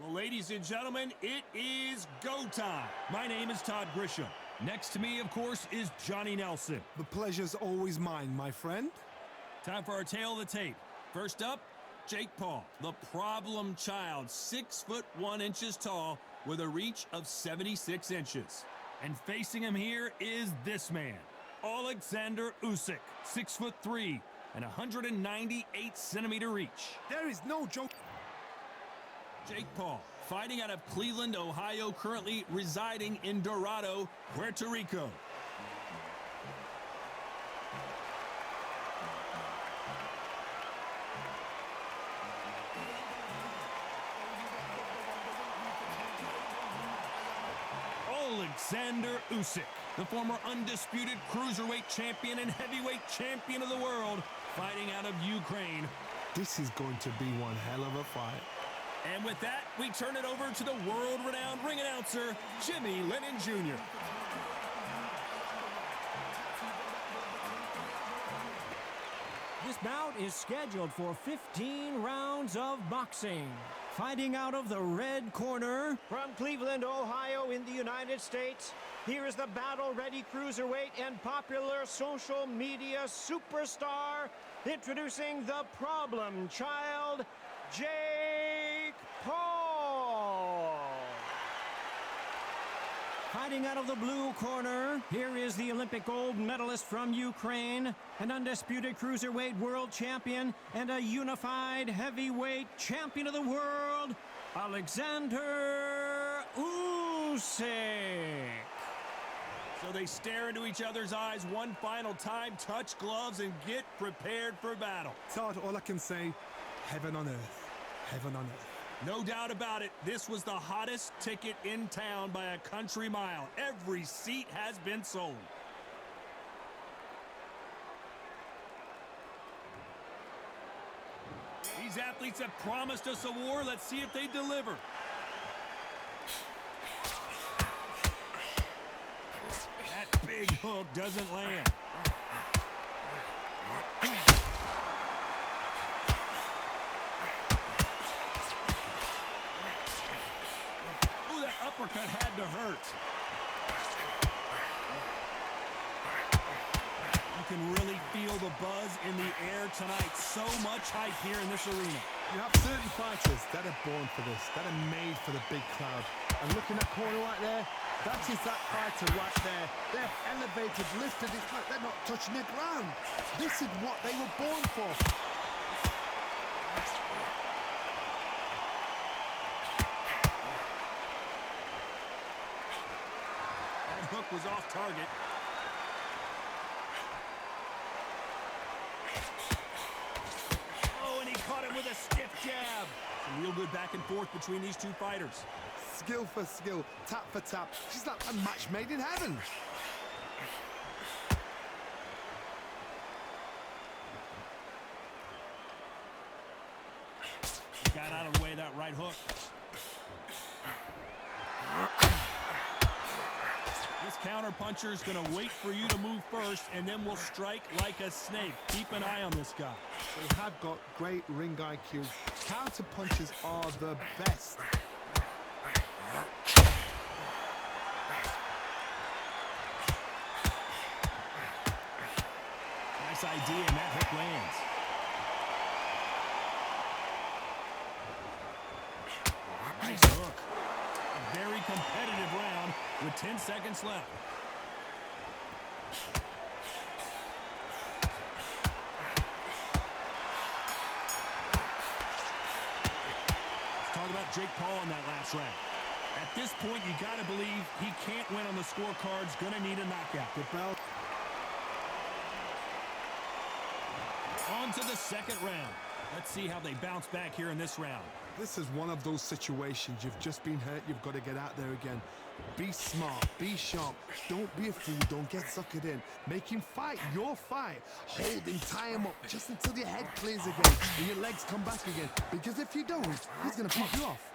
Well, ladies and gentlemen, it is go time. My name is Todd Grisham. Next to me, of course, is Johnny Nelson. The pleasure's always mine, my friend. Time for our tale of the tape. First up, Jake Paul, the problem child, 6'1" tall with a reach of 76 inches. And facing him here is this man, OLEKSANDR USYK, 6'3" and 198-centimeter reach. There is no joke. Jake Paul, fighting out of Cleveland, Ohio, currently residing in Dorado, Puerto Rico. OLEKSANDR USYK, the former undisputed cruiserweight champion and heavyweight champion of the world, fighting out of Ukraine. This is going to be one hell of a fight. And with that, we turn it over to the world-renowned ring announcer, Jimmy Lennon Jr. This bout is scheduled for 15 rounds of boxing. Fighting out of the red corner, from Cleveland, Ohio in the United States, here is the battle-ready cruiserweight and popular social media superstar, introducing the problem child, Jake Paul. Fighting out of the blue corner, here is the Olympic gold medalist from Ukraine, an undisputed cruiserweight world champion, and a unified heavyweight champion of the world, OLEKSANDR USYK. So they stare into each other's eyes one final time, touch gloves, and get prepared for battle. Todd, all I can say, heaven on earth. Heaven on earth. No doubt about it, this was the hottest ticket in town by a country mile. Every seat has been sold. These athletes have promised us a war. Let's see if they deliver. That big hook doesn't land. Uppercut had to hurt. You can really feel the buzz in the air tonight. So much hype here in this arena. You have certain fighters that are born for this, that are made for the big crowd. And looking at that corner right there, that is that fighter right there. They're elevated, lifted. It's like they're not touching the ground. This is what they were born for. Hook was off target. Oh, and he caught him with a stiff jab. Some real good back and forth between these two fighters. Skill for skill, tap for tap. She's like a match made in heaven. He got out of the way of that right hook. This counter-puncher is going to wait for you to move first, and then will strike like a snake. Keep an eye on this guy. They have got great ring IQ. Counter punches are the best. Nice idea, and that hook lands. Nice hook. A very competitive round with 10 seconds left. Let's talk about Jake Paul in that last round. At this point, you got to believe he can't win on the scorecards. Going to need a knockout. The bell. On to the second round. Let's see how they bounce back here in this round. This is one of those situations. You've just been hurt. You've got to get out there again. Be smart. Be sharp. Don't be a fool. Don't get suckered in. Make him fight your fight. Hold him. Tie him up just until your head clears again and your legs come back again. Because if you don't, he's going to pick you off.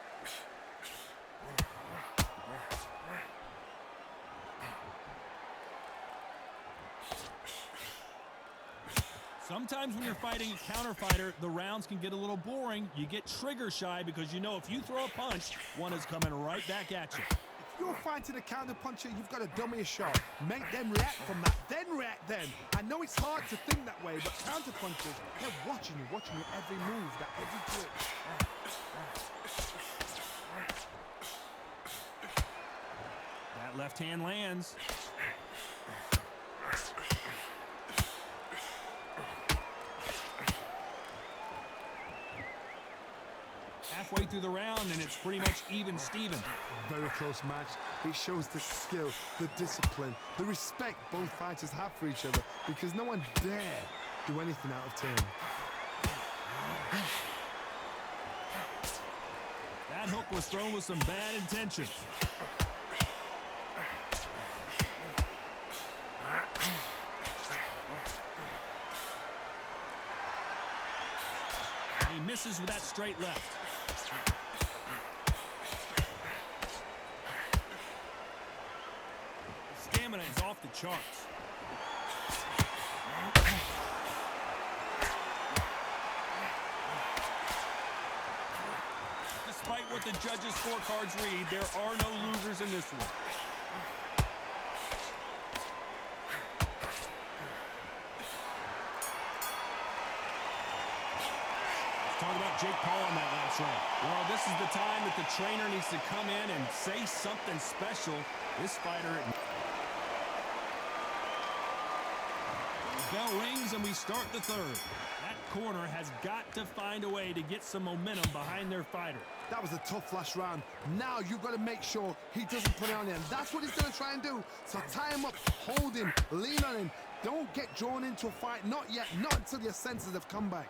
Sometimes when you're fighting a counter fighter, the rounds can get a little boring. You get trigger shy because you know if you throw a punch, one is coming right back at you. If you're fighting a counter puncher, you've got to dummy a shot. Make them react from that, then react then. I know it's hard to think that way, but counter punchers, they're watching you every move, that every twitch. That left hand lands. Halfway through the round, and it's pretty much even Steven. Very close match. It shows the skill, the discipline, the respect both fighters have for each other, because no one dare do anything out of turn. That hook was thrown with some bad intentions. He misses with that straight left. Stamina is off the charts. Despite what the judges' scorecards read, there are no losers in this one. Talk about Jake Paul in that last round. Well, this is the time that the trainer needs to come in and say something special. This fighter... The bell rings and we start the third. That corner has got to find a way to get some momentum behind their fighter. That was a tough last round. Now you've got to make sure he doesn't put it on you, and that's what he's going to try and do. So tie him up, hold him, lean on him. Don't get drawn into a fight. Not yet. Not until your senses have come back.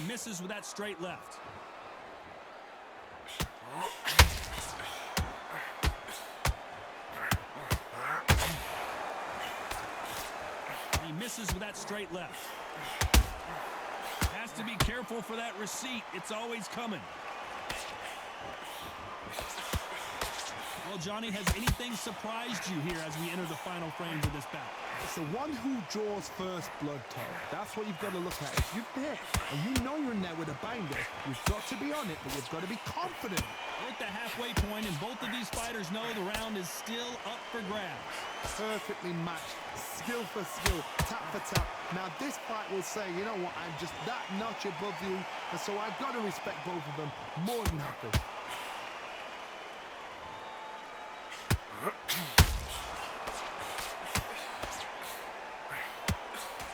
Misses with that straight left. He misses with that straight left. Has to be careful for that receipt. It's always coming. Well, Johnny, has anything surprised you here as we enter the final frames of this bout? It's the one who draws first blood, Todd. That's what you've got to look at. If you're there and you know you're in there with a binder, you've got to be on it, but you've got to be confident. We're at the halfway point, and both of these fighters know the round is still up for grabs. Perfectly matched, skill for skill, tap for tap. Now this fight will say, you know what, I'm just that notch above you, and so I've got to respect both of them more than happy.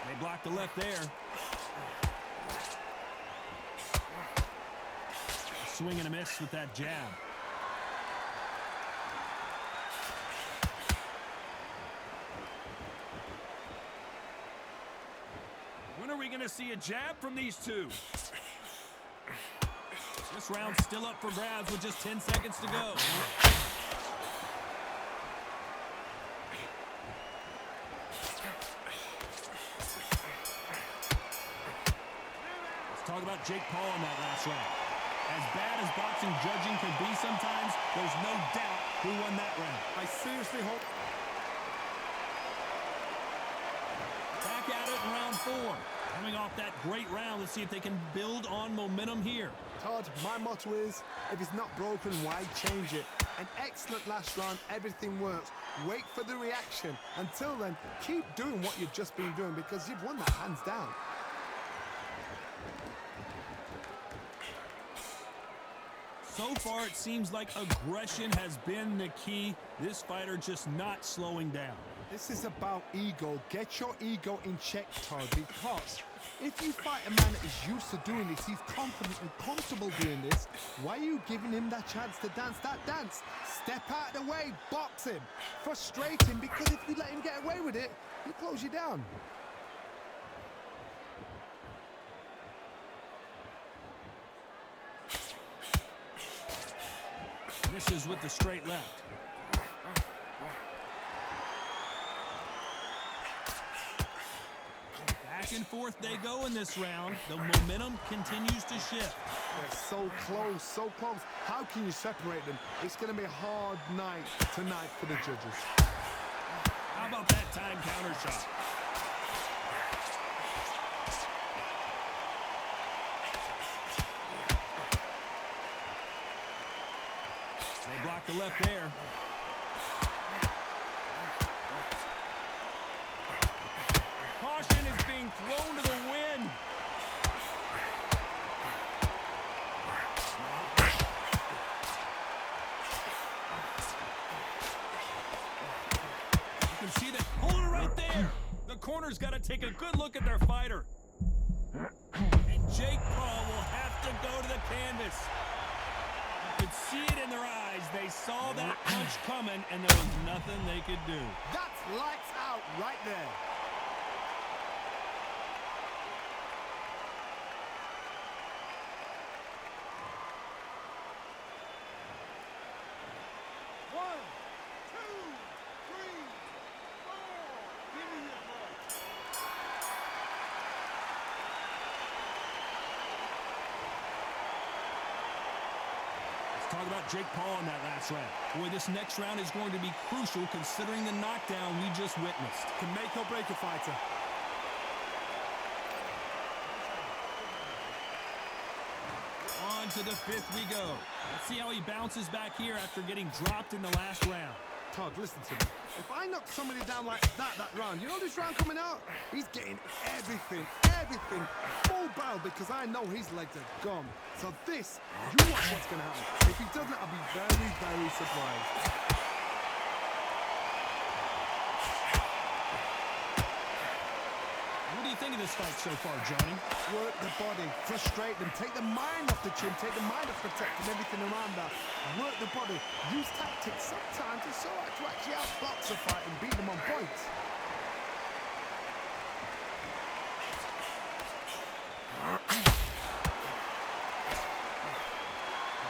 They block the left there. Swing and a miss with that jab. When are we going to see a jab from these two? This round's still up for grabs with just 10 seconds to go. Talk about Jake Paul in that last round. As bad as boxing judging can be sometimes, there's no doubt who won that round. I seriously hope... Back at it in round 4. Coming off that great round, let's see if they can build on momentum here. Todd, my motto is, if it's not broken, why change it? An excellent last round, everything works. Wait for the reaction. Until then, keep doing what you've just been doing, because you've won that hands down. So far, it seems like aggression has been the key. This fighter just not slowing down. This is about ego. Get your ego in check, Todd, because if you fight a man that is used to doing this, he's confident and comfortable doing this, why are you giving him that chance to dance that dance? Step out of the way, box him, frustrate him, because if you let him get away with it, he'll close you down. Misses with the straight left. Back and forth they go in this round. The momentum continues to shift. They're so close, so close. How can you separate them? It's going to be a hard night tonight for the judges. How about that time counter shot? They block the left there. Caution is being thrown to the wind. You can see that. Hold it right there. The corner's got to take a good look at their fighter. And Jake Paul will have to go to the canvas. You could see it in their eyes. They saw that punch coming, and there was nothing they could do. That's lights out right there. Talk about Jake Paul in that last round. Boy, this next round is going to be crucial considering the knockdown we just witnessed. Can make or break a fighter. On to the fifth we go. Let's see how he bounces back here after getting dropped in the last round. Todd, listen to me. If I knock somebody down like that round, you know this round coming out? He's getting everything, full barrel, because I know his legs are gone. So this, you watch what's going to happen. If he doesn't, I'll be very, very surprised. What do you think of this fight so far, Johnny? Work the body, frustrate them, take the mind off the chin, take the mind off protecting everything around that. Work the body, use tactics. Sometimes it's so hard to actually outbox a fight and beat them on points.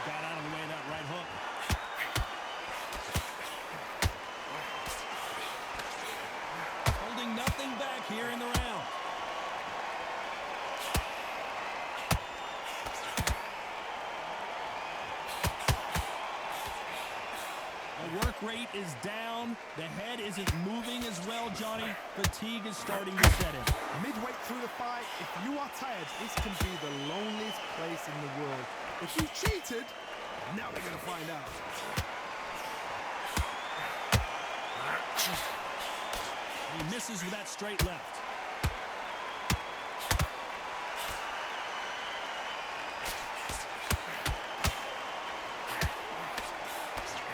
Got out of the way of that right hook. Holding nothing back here in the round. The work rate is down. The head isn't moving as well, Johnny. Fatigue is starting to set in. Midway through the fight, if you are tired, this can be the loneliest place in the world. If you cheated, now they're going to find out. He misses with that straight left.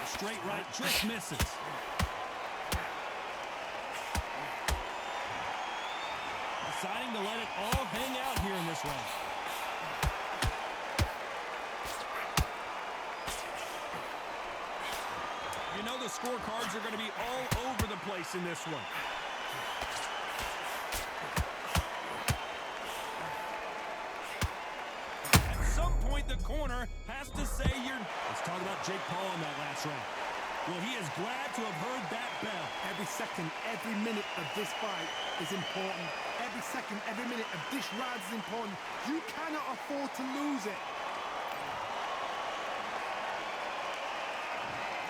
Straight right just misses. Deciding to let it all hang out here in this round. You know the scorecards are going to be all over the place in this one. At some point, the corner has to say you're... Let's talk about Jake Paul in that last round. Well, he is glad to have heard that bell. Every second, every minute of this fight is important. Every second, every minute of this round is important. You cannot afford to lose it.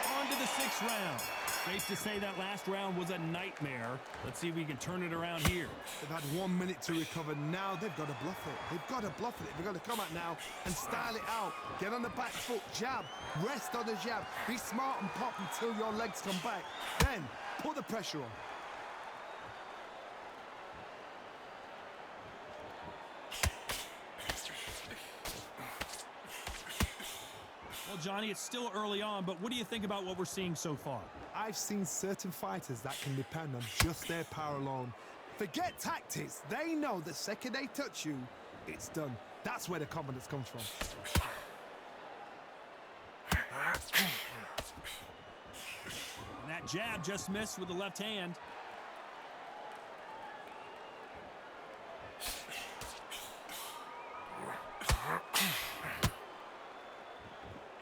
On to the sixth round. Safe to say that last round was a nightmare. Let's see if we can turn it around here. They've had 1 minute to recover. Now they've got to bluff it. They've got to bluff it. They've got to come out now and style it out. Get on the back foot, jab, rest on the jab. Be smart and pop until your legs come back. Then put the pressure on. Well, Johnny, it's still early on, but what do you think about what we're seeing so far? I've seen certain fighters that can depend on just their power alone. Forget tactics. They know the second they touch you, it's done. That's where the confidence comes from. And that jab just missed with the left hand.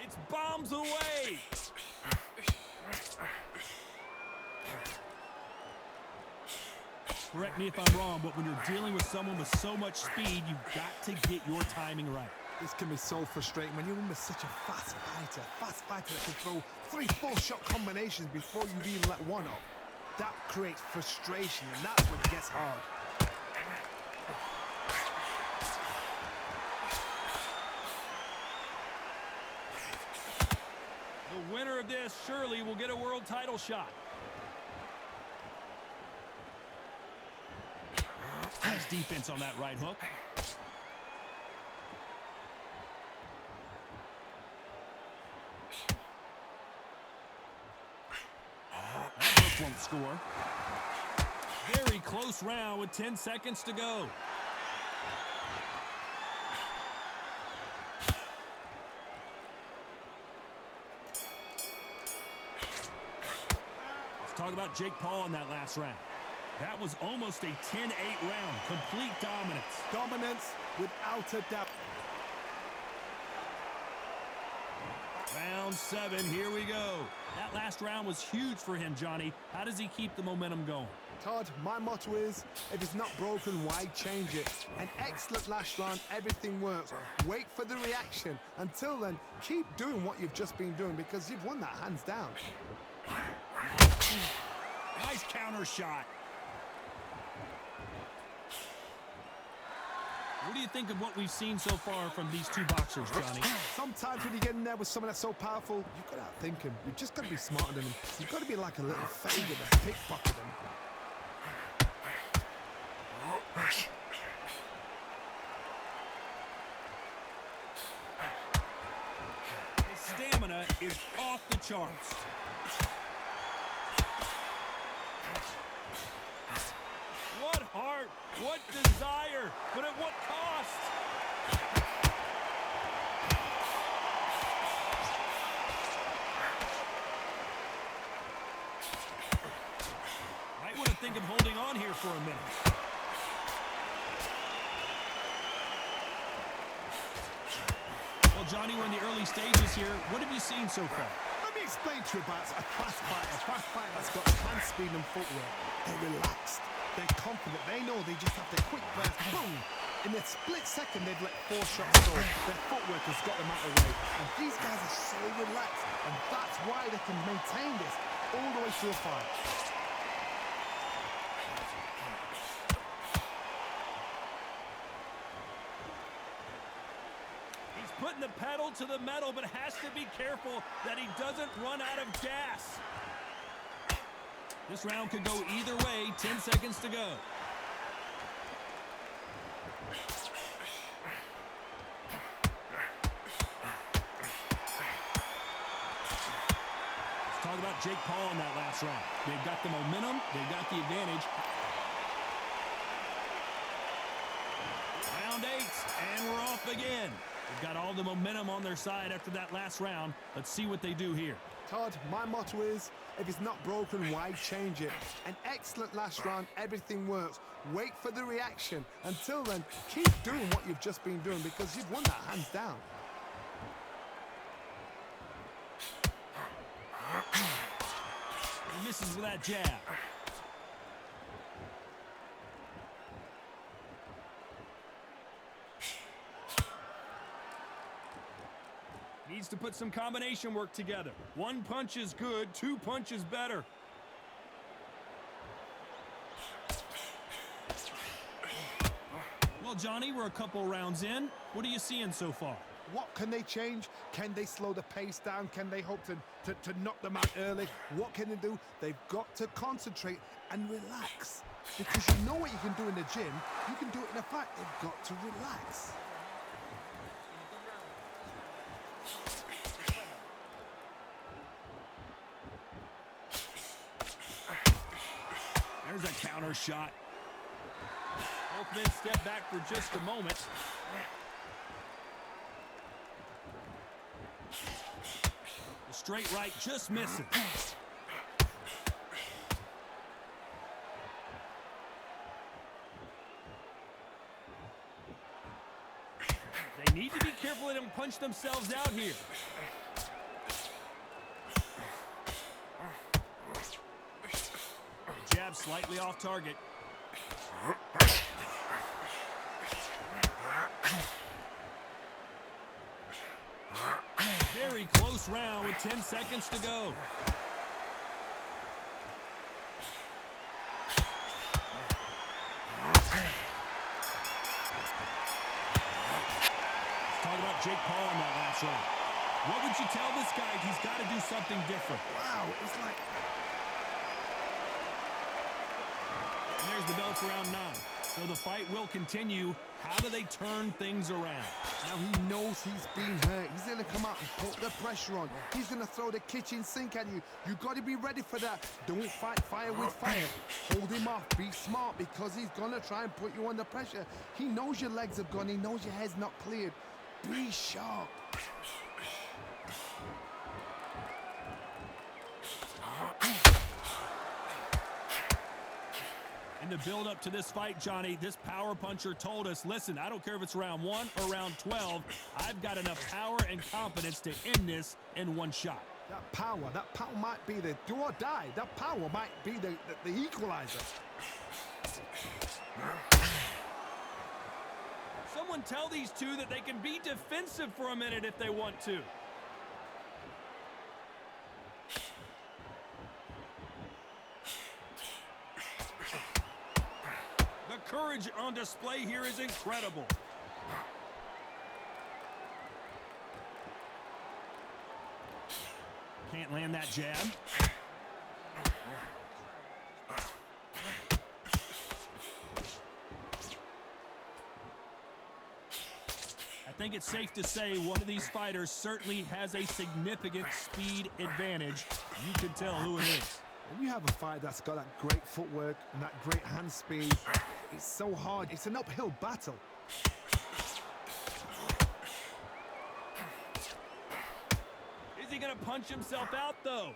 It's bombs away. Correct me if I'm wrong, but when you're dealing with someone with so much speed, you've got to get your timing right. This can be so frustrating when you're in with such a fast fighter that can throw 3-4 shot combinations before you even let one up. That creates frustration, and that's when it gets hard. The winner of this surely will get a world title shot. Nice defense on that right hook. That hook won't score. Very close round with 10 seconds to go. Let's talk about Jake Paul in that last round. That was almost a 10-8 round. Complete dominance. Dominance without a doubt. Round 7, here we go. That last round was huge for him, Johnny. How does he keep the momentum going? Todd, my motto is, if it's not broken, why change it? An excellent last round, everything works. Wait for the reaction. Until then, keep doing what you've just been doing because you've won that hands down. Nice counter shot. What do you think of what we've seen so far from these two boxers, Johnny? Sometimes when you get in there with someone that's so powerful, you've got to outthink him. You've just got to be smarter than him. You've got to be like a little faggot that pickpocket him. His stamina is off the charts. What heart, what desire, but at what cost? Might want to think of holding on here for a minute. Well, Johnny, we're in the early stages here. What have you seen so far? Let me explain to you about a fast fighter that's got hand speed and footwork. They're relaxed. They're confident. They know they just have their quick burst. Boom! In a split second, they've let 4 shots go. Their footwork has got them out of the way. And these guys are so relaxed. And that's why they can maintain this all the way to a fight. He's putting the pedal to the metal, but has to be careful that he doesn't run out of gas. This round could go either way. 10 seconds to go. Let's talk about Jake Paul in that last round. They've got the momentum. They've got the advantage. Round 8, and we're off again. They've got all the momentum on their side after that last round. Let's see what they do here. Todd, my motto is, if it's not broken, why change it? An excellent last round, everything works. Wait for the reaction. Until then, keep doing what you've just been doing because you've won that hands down. He misses with that jab. Needs to put some combination work together. 1 punch is good, 2 punches better. Well, Johnny, we're a couple rounds in. What are you seeing so far? What can they change? Can they slow the pace down? Can they hope to knock them out early? What can they do? They've got to concentrate and relax. Because you know what you can do in the gym, you can do it in a fight. They've got to relax. There's a counter shot. Both men step back for just a moment. The straight right just misses. They need to be careful they don't punch themselves out here. Jab slightly off target. Very close round with 10 seconds to go. Talk about Jake Paul in that last round. What would you tell this guy? He's got to do something different. Wow, it's like... And there's the bell for round 9. So the fight will continue. How do they turn things around? Now he knows he's been hurt. He's going to come out and put the pressure on. He's going to throw the kitchen sink at you. You got to be ready for that. Don't fight fire with fire. Hold him off. Be smart because he's going to try and put you under pressure. He knows your legs have gone. He knows your head's not cleared. Be sharp. In the build-up to this fight, Johnny, this power puncher told us, listen, I don't care if it's round 1 or round 12, I've got enough power and confidence to end this in one shot. That power might be the do or die. That power might be the equalizer. Someone tell these two that they can be defensive for a minute if they want to. The courage on display here is incredible. Can't land that jab. I think it's safe to say one of these fighters certainly has a significant speed advantage. You can tell who it is. When you have a fight that's got that great footwork and that great hand speed, it's so hard. It's an uphill battle. Is he going to punch himself out, though?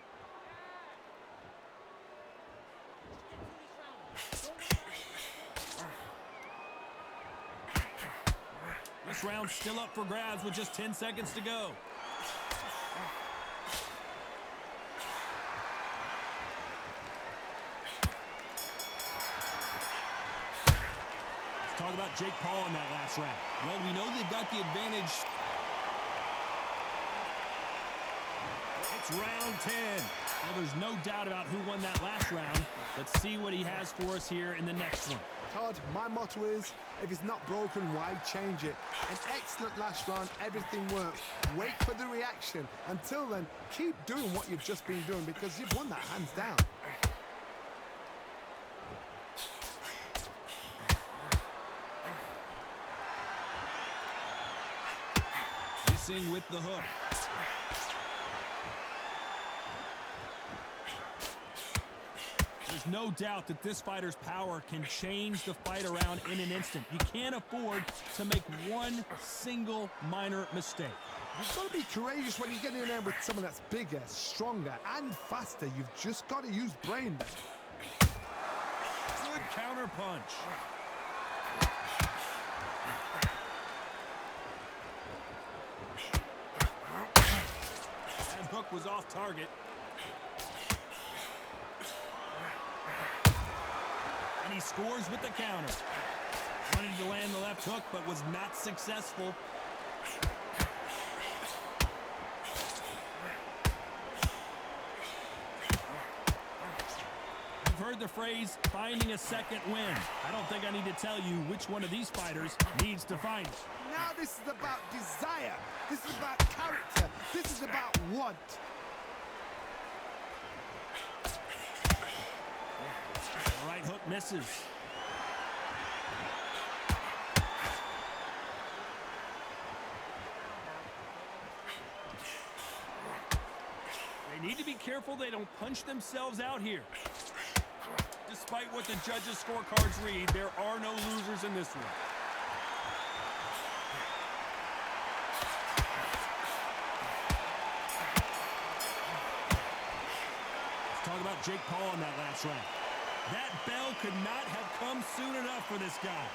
This round's still up for grabs with just 10 seconds to go. Let's talk about Jake Paul in that last round. Well, we know they've got the advantage. It's round 10. Well, there's no doubt about who won that last round. Let's see what he has for us here in the next one. Todd, my motto is, if it's not broken, why change it? An excellent last round, everything works. Wait for the reaction. Until then, keep doing what you've just been doing because you've won that hands down. Missing with the hook. There's no doubt that this fighter's power can change the fight around in an instant. You can't afford to make one single minor mistake. You've got to be courageous when you get in there with someone that's bigger, stronger, and faster. You've just got to use brain. Good counter punch. That hook was off target. And he scores with the counter. Wanted to land the left hook, but was not successful. You've heard the phrase, finding a second win. I don't think I need to tell you which one of these fighters needs to find it. Now this is about desire. This is about character. This is about want. Right hook misses. They need to be careful they don't punch themselves out here. Despite what the judges' scorecards read, there are no losers in this one. Let's talk about Jake Paul in that last round. That bell could not have come soon enough for this guy.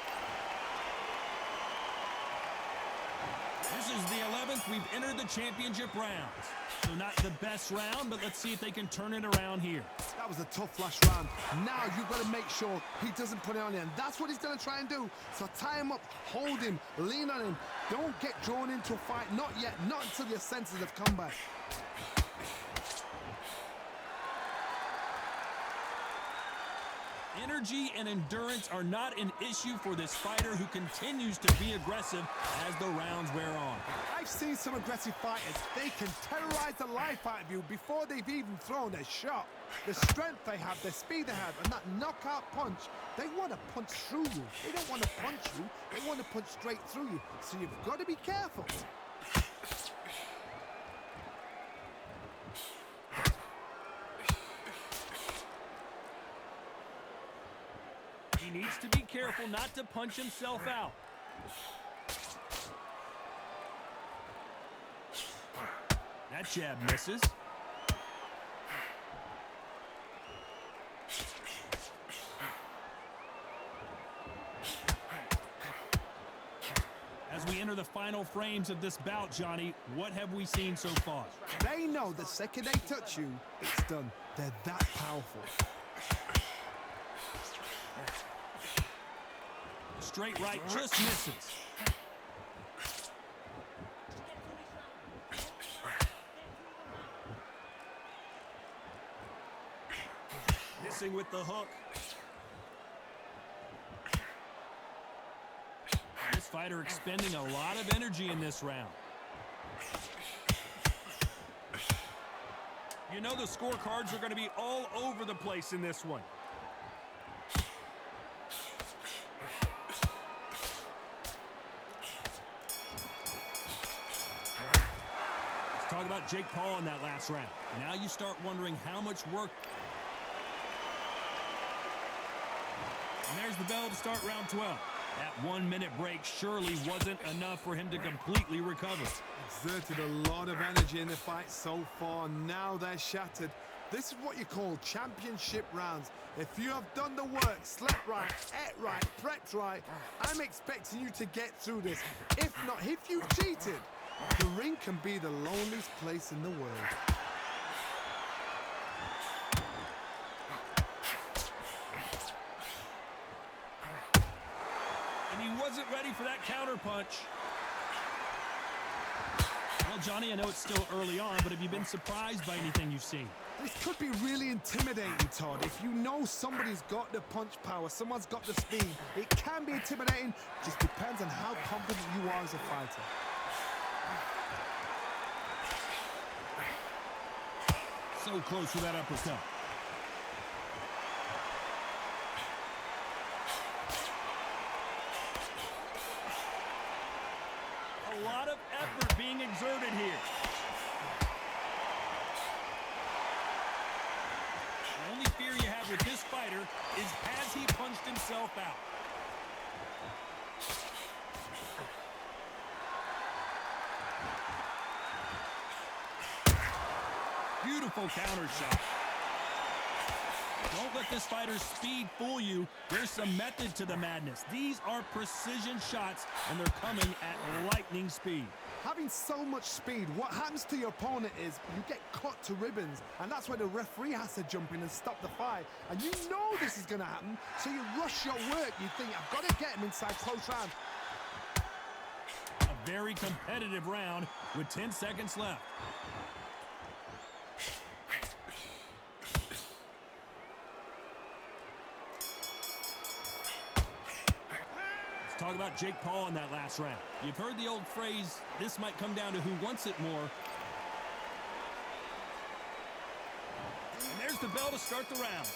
This is the 7th, we've entered the championship rounds. So not the best round, but let's see if they can turn it around here. That was a tough last round. Now you've got to make sure he doesn't put it on you, and that's what he's going to try and do. So tie him up, hold him, lean on him. Don't get drawn into a fight. Not yet, not until your senses have come back. Energy and endurance are not an issue for this fighter who continues to be aggressive as the rounds wear on. I've seen some aggressive fighters. They can terrorize the life out of you before they've even thrown a shot. The strength they have, the speed they have, and that knockout punch, they want to punch through you. They don't want to punch you. They want to punch straight through you. So you've got to be careful. He needs to be careful not to punch himself out. That jab misses. As we enter the final frames of this bout, Johnny, what have we seen so far? They know the second they touch you, it's done. They're that powerful. Straight right just misses. Missing with the hook. This fighter expending a lot of energy in this round. You know the scorecards are going to be all over the place in this one. Talk about Jake Paul in that last round. Now you start wondering how much work. And there's the bell to start round 12. That 1 minute break surely wasn't enough for him to completely recover. Exerted a lot of energy in the fight so far. Now they're shattered. This is what you call championship rounds. If you have done the work, slept right, ate right, prepped right, I'm expecting you to get through this. If not, if you've cheated, the ring can be the loneliest place in the world. And he wasn't ready for that counter punch. Well, Johnny, I know it's still early on, but have you been surprised by anything you've seen? This could be really intimidating, Todd. If you know somebody's got the punch power, someone's got the speed, it can be intimidating. Just depends on how confident you are as a fighter. So close with that uppercut. A lot of effort being exerted here. The only fear you have with this fighter is has he punched himself out? Beautiful counter shot. Don't let this fighter's speed fool you. There's some method to the madness. These are precision shots, and they're coming at lightning speed. Having so much speed, what happens to your opponent is you get cut to ribbons, and that's where the referee has to jump in and stop the fight. And you know this is going to happen, so you rush your work. You think, I've got to get him inside close round. A very competitive round with 10 seconds left. Talk about Jake Paul in that last round. You've heard the old phrase, this might come down to who wants it more. And there's the bell to start the round.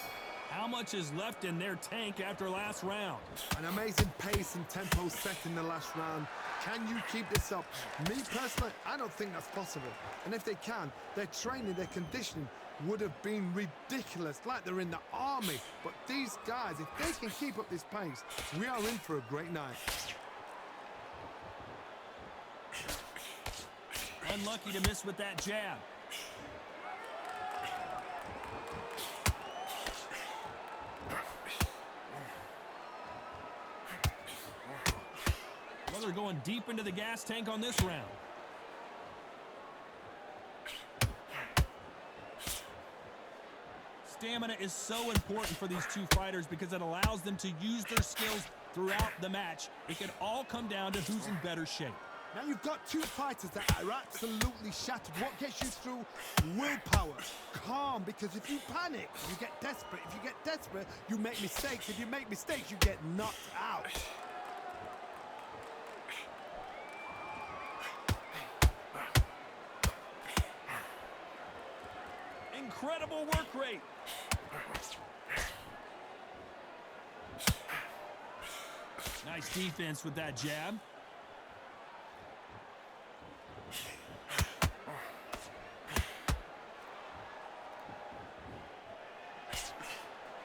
How much is left in their tank after last round? An amazing pace and tempo set in the last round. Can you keep this up? Me personally, I don't think that's possible. And if they can, their training, their conditioning would have been ridiculous, like they're in the army. But these guys, if they can keep up this pace, we are in for a great night. Unlucky to miss with that jab. Well, they're going deep into the gas tank on this round. Stamina is so important for these two fighters because it allows them to use their skills throughout the match. It can all come down to who's in better shape. Now you've got two fighters that are absolutely shattered. What gets you through? Willpower, calm, because if you panic, you get desperate. If you get desperate, you make mistakes. If you make mistakes, you get knocked out. Incredible work rate. Nice defense with that jab.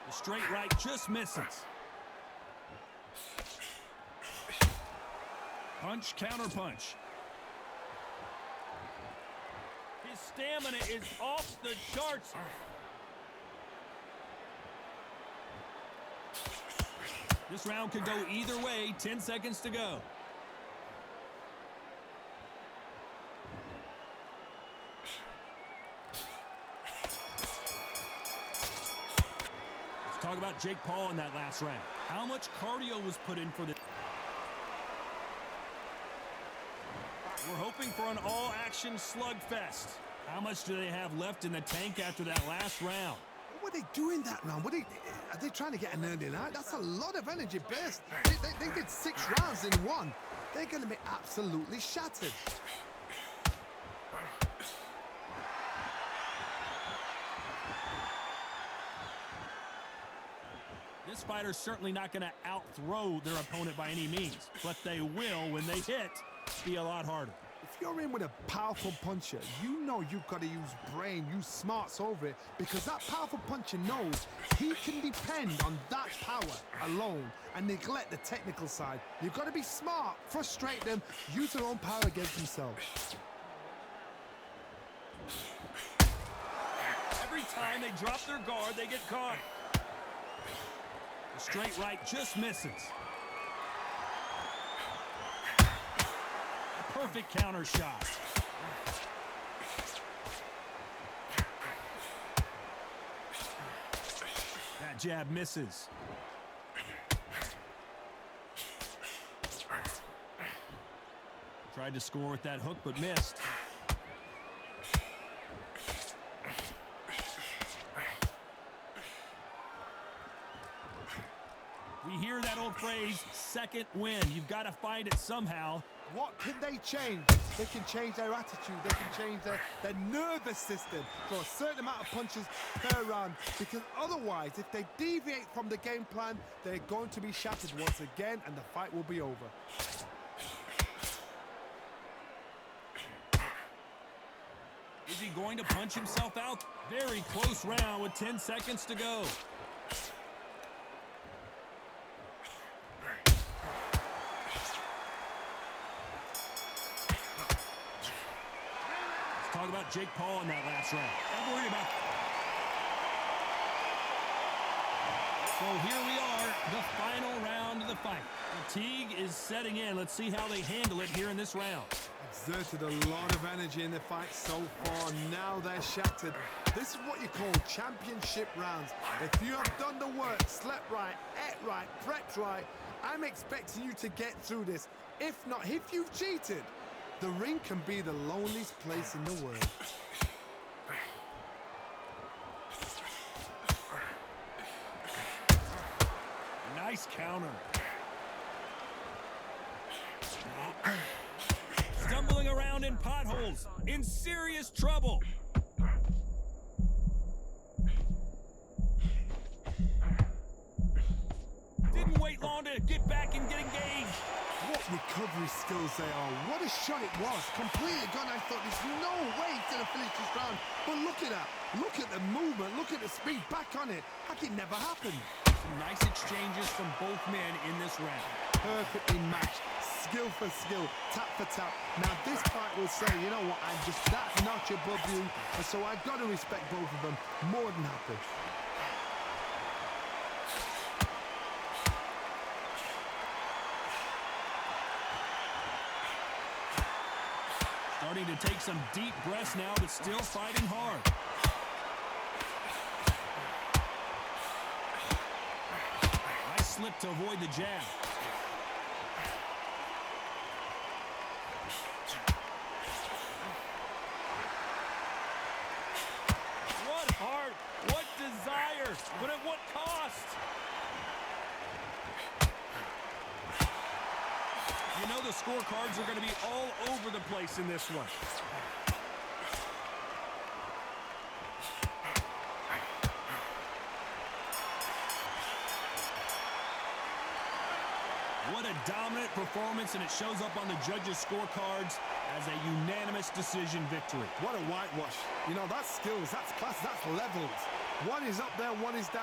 The straight right just misses. Punch, counter punch. His stamina is off the charts. This round could go either way. 10 seconds to go. Let's talk about Jake Paul in that last round. How much cardio was put in for this? We're hoping for an all-action slugfest. How much do they have left in the tank after that last round? What are they doing that round? Are they trying to get an early night? That's a lot of energy burst. They did 6 rounds in one. They're going to be absolutely shattered. This fighter's certainly not going to out-throw their opponent by any means, but they will, when they hit, be a lot harder. If you're in with a powerful puncher, you know you've got to use brain, use smarts over it, because that powerful puncher knows he can depend on that power alone and neglect the technical side. You've got to be smart, frustrate them, use their own power against themselves. Every time they drop their guard, they get caught. The straight right just misses. A perfect counter shot. That jab misses. Tried to score with that hook, but missed. We hear that old phrase, second win. You've got to find it somehow. What can they change? They can change their attitude. They can change their nervous system for a certain amount of punches per round. Because otherwise, if they deviate from the game plan, they're going to be shattered once again, and the fight will be over. Is he going to punch himself out? Very close round with 10 seconds to go. Talk about Jake Paul in that last round. Don't worry about that. So here we are, the final round of the fight. Fatigue is setting in. Let's see how they handle it here in this round. Exerted a lot of energy in the fight so far. Now they're shattered. This is what you call championship rounds. If you have done the work, slept right, ate right, prepped right, I'm expecting you to get through this. If not, if you've cheated, the ring can be the loneliest place in the world. Nice counter. Stumbling around in potholes, in serious trouble. Didn't wait long to get back and get engaged. What recovery skills they are. What a shot it was. Completely gone. I thought there's no way he's going to finish this round. But look at that. Look at the movement. Look at the speed. Back on it. Like it never happened. Some nice exchanges from both men in this round. Perfectly matched. Skill for skill. Tap for tap. Now this fight will say, you know what, I'm just that notch above you. And so I've got to respect both of them. More than happy. Starting to take some deep breaths now, but still fighting hard. slip to avoid the jab. What heart, what desire, but at what cost? You know the scorecards are going to be all over the place in this one. What a dominant performance, and it shows up on the judges' scorecards as a unanimous decision victory. What a whitewash. You know, that's skills, that's class, that's levels. One is up there, one is down.